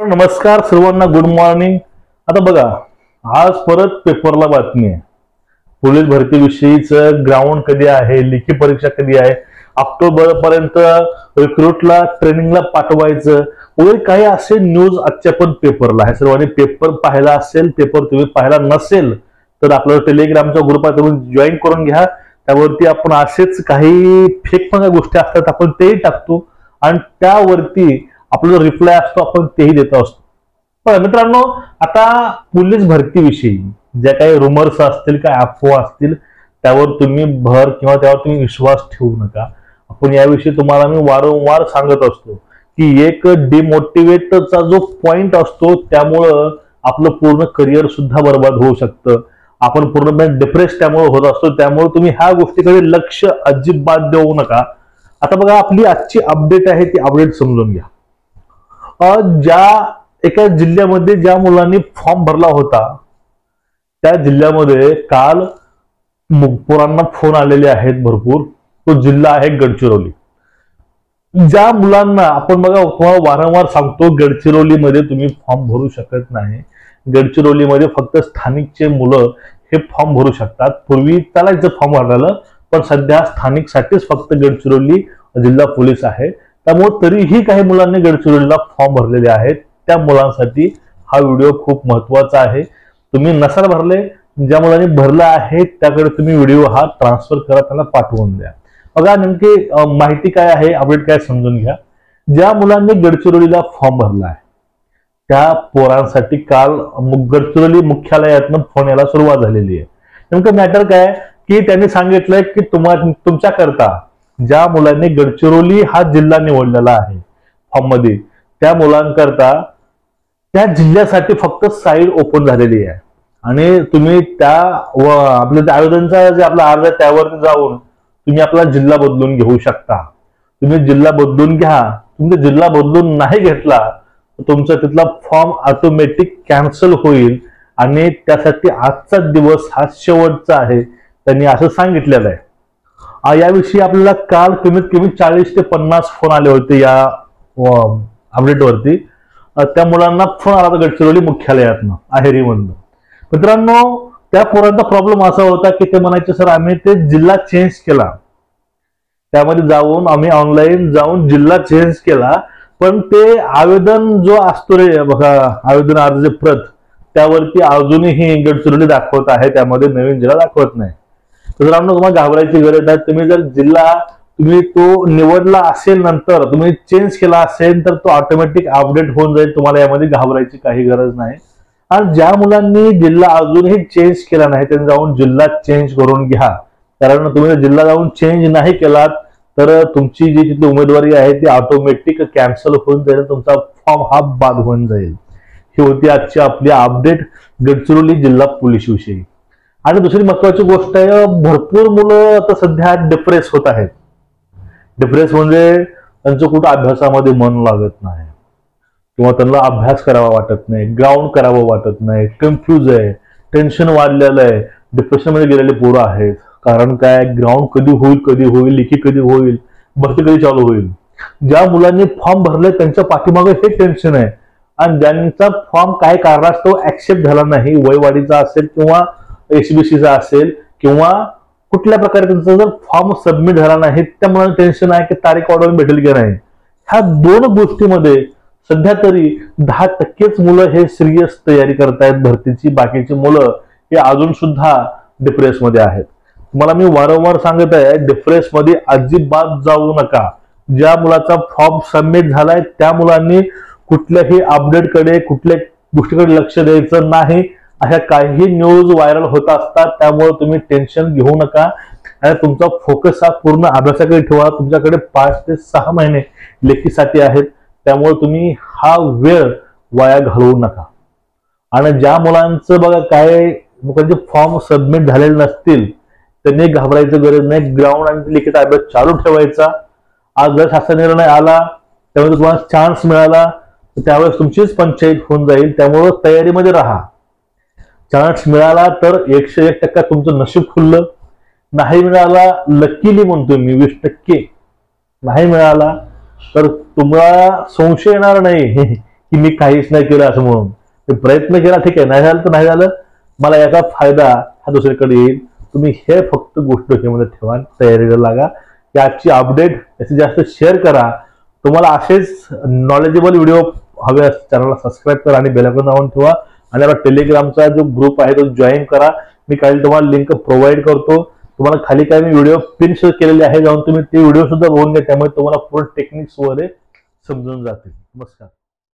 नमस्कार सर्वांना, good morning. आता बघा, आज परत पेपरला बातमी आहे पोलीस भरतीविषयीचं। ग्राउंड कधी आहे, लेखी परीक्षा कधी आहे, ऑक्टोबर पर्यंत रिक्रूटला ट्रेनिंगला पाठवायचं वगैरे काही असे न्यूज आजच्या पण पेपरला आहे। सर्वांनी पेपर पाहिला असेल, पेपर तुम्ही पाहिला नसेल तर आपला टेलिग्रामचा ग्रुप आहे, तुम्ही जॉईन करून घ्या। त्यावरती आपण असेच काही फेक गोष्टी असतात आपण तेही टाकतो आणि त्यावरती आपला रिप्लाय असतो, आपण तेही देत असतो। पण मित्रांनो, आता पोलीस भरतीविषयी ज्या काही रुमर्स असतील, काय अफवा असतील, त्यावर तुम्ही भर किंवा त्यावर तुम्ही विश्वास ठेवू नका। आपण याविषयी तुम्हाला मी वारंवार सांगत असतो की एक डिमोटिवेटचा जो पॉइंट असतो त्यामुळं आपलं पूर्ण करिअर सुद्धा बर्बाद होऊ शकतं। आपण पूर्णपणे डिप्रेस त्यामुळे होत असतो। त्यामुळे तुम्ही ह्या गोष्टीकडे लक्ष अजिबात देऊ नका। आता बघा, आपली आजची अपडेट आहे ती अपडेट समजून घ्या। ज्या एका जिल्ह्यामध्ये ज्या मुलांनी फॉर्म भरला होता त्या जिल्ह्यामध्ये काल पोरांना फोन आलेले आहेत भरपूर। तो जिल्हा आहे गडचिरोली। ज्या मुलांना आपण बघा वारंवार सांगतो, गडचिरोलीमध्ये तुम्ही फॉर्म भरू शकत नाही। गडचिरोलीमध्ये फक्त स्थानिकचे मुलं हे फॉर्म भरू शकतात। पूर्वी चालायचं फॉर्म भरायला, पण सध्या स्थानिकसाठीच फक्त गडचिरोली जिल्हा पोलीस आहे। त्यामुळे तरीही काही मुलांनी गडचिरोलीला फॉर्म भरलेले आहेत। त्या मुलांसाठी हा व्हिडिओ खूप महत्वाचा आहे। तुम्ही नसाल भरले, ज्या मुलांनी भरला आहे त्याकडे तुम्ही व्हिडिओ हा ट्रान्सफर करा, त्यांना पाठवून द्या। बघा नेमकी माहिती काय आहे, अपडेट काय समजून घ्या। ज्या मुलांनी गडचिरोलीला फॉर्म भरला आहे त्या पोरांसाठी काल गडचिरोली मुख्यालयातून फोन यायला सुरुवात झालेली आहे। नेमकं मॅटर काय की त्यांनी सांगितलंय की तुमच्याकरता ज्या मुलांनी गडचिरोली हा जिल्हा निवडलेला आहे फॉर्म मध्ये, त्या मुलांकरता त्या जिल्ह्यासाठी फक्त साईड ओपन झालेली आहे आणि तुम्ही त्या आपल्या आवेदनचा जे आपला अर्ज आहे त्यावरती जाऊन तुम्ही आपला जिल्हा बदलून घेऊ शकता। तुम्ही जिल्हा बदलून घ्या। तुम्ही जिल्हा बदलून नाही घेतला तर तुमचा तिथला फॉर्म ऑटोमॅटिक कॅन्सल होईल आणि त्यासाठी आजचा दिवस हा शेवटचा आहे, त्यांनी असं सांगितलेलं आहे। याविषयी आपल्याला काल कमीत कमी 40 ते 50 फोन आले होते या अपडेटवरती। त्या मुलांना फोन आला होता गडचिरोली मुख्यालयातनं, आहेरीमधनं। मित्रांनो, त्या पोरांचा प्रॉब्लेम असा होता की ते म्हणायचे, सर आम्ही ते जिल्हा चेंज केला, त्यामध्ये जाऊन आम्ही ऑनलाईन जाऊन जिल्हा चेंज केला, पण ते आवेदन जो असतो रे बघा, आवेदन अर्ज प्रत, त्यावरती अजूनही गडचिरोली दाखवत आहे, त्यामध्ये नवीन जिल्हा दाखवत नाही। मित्रांनो, तुम्हाला घाबरायची गरज नाही। तुम्ही जर जिल्हा तुम्ही तो निवडला असेल, नंतर तुम्ही चेंज केला असेल तर तो ऑटोमॅटिक अपडेट होऊन जाईल। तुम्हाला यामध्ये घाबरायची काही गरज नाही। आणि ज्या मुलांनी जिल्हा अजूनही चेंज केला नाही त्यांनी जाऊन जिल्हा चेंज करून घ्या, कारण तुम्ही जिल्हा जाऊन चेंज नाही केलात तर तुमची जी तिथली उमेदवारी आहे ती ऑटोमॅटिक कॅन्सल होऊन जाईल, तुमचा फॉर्म हा बाद होऊन जाईल। ही होती आजची आपली अपडेट गडचिरोली जिल्हा पोलीस विषयी। आणि दुसरी महत्वाची गोष्ट आहे, भरपूर मुलं आता सध्या डिप्रेस होत आहेत। डिप्रेस म्हणजे त्यांचं कुठं अभ्यासामध्ये मन लागत नाही किंवा त्यांना अभ्यास करावा वाटत नाही, ग्राउंड करावं वाटत नाही, कन्फ्यूज आहे, टेन्शन वाढलेलं आहे, डिप्रेशन मध्ये गेलेले पोरं आहेत। कारण काय, ग्राउंड कधी होईल, लेखी कधी होईल, भरती कधी चालू होईल। ज्या मुलांनी फॉर्म भरले त्यांच्या पाठीमागे हे टेन्शन आहे आणि ज्यांचा फॉर्म काय कारणास्तव ऍक्सेप्ट झाला नाही, वयवाढीचा असेल किंवा एसबीसीचा असेल किंवा कुठल्या प्रकारे त्यांचा जर फॉर्म सबमिट झाला नाही, त्यामुळे टेन्शन आहे की तारीख वाढवून भेटेल की नाही। ह्या दोन गोष्टीमध्ये सध्या तरी 10% मुलं हे सिरियस तयारी करतायत भरतीची, बाकीची मुलं हे अजून सुद्धा डिप्रेस मध्ये आहेत। तुम्हाला मी वारंवार सांगत आहे, डिप्रेस मध्ये अजिबात जाऊ नका। ज्या मुलाचा फॉर्म सबमिट झालाय त्या मुलांनी कुठल्याही अपडेटकडे, कुठल्या गोष्टीकडे लक्ष द्यायचं नाही। अशा काही न्यूज व्हायरल होत असतात, त्यामुळे तुम्ही टेन्शन घेऊ नका आणि तुमचा फोकस हा पूर्ण अभ्यासाकडे ठेवा। तुमच्याकडे 5 ते 6 महिने लेखीसाठी आहेत, त्यामुळे तुम्ही हा वेळ वाया घालवू नका। आणि ज्या मुलांचं बघा काय लोकांचे फॉर्म सबमिट झालेले नसतील त्यांनी घाबरायचं गरज नाही। ग्राउंड आणि लिखित अभ्यास चालू ठेवायचा। आज जर शासन निर्णय आला त्यामुळे तुम्हाला चान्स मिळाला तर त्यावेळेस तुमचीच पंचायत होऊन जाईल, त्यामुळे तयारीमध्ये राहा। चान्स मिळाला तर 101% तुमचं नशीब खुललं, नाही मिळाला लकीली म्हणतो मी 20% नाही मिळाला तर तुम्हाला संशय येणार नाही की मी काहीच नाही केलं असं म्हणून. ते प्रयत्न केला, ठीक आहे, नाही झालं तर नाही झालं, मला याचा फायदा हा दुसरीकडे येईल. तुम्ही हे फक्त गोष्ट डोक्यामध्ये ठेवा, तयारीला लागा. की आजची अपडेट जास्तीत जास्त शेअर करा. तुम्हाला असेच नॉलेजेबल व्हिडिओ हवे असतील चॅनलला सबस्क्राईब करा आणि बेल आयकॉन दाबून ठेवा. आणि आपला टेलिग्रामचा जो ग्रुप आहे तो जॉईन करा. मी काही तुम्हाला लिंक प्रोव्हाइड करतो. तुम्हाला खाली काय मी व्हिडिओ पिन केलेले आहे, जाऊन तुम्ही ते व्हिडिओ सुद्धा बघून घ्या. त्यामुळे तुम्हाला पूर्ण टेक्निक्स वगैरे समजून जातील. नमस्कार.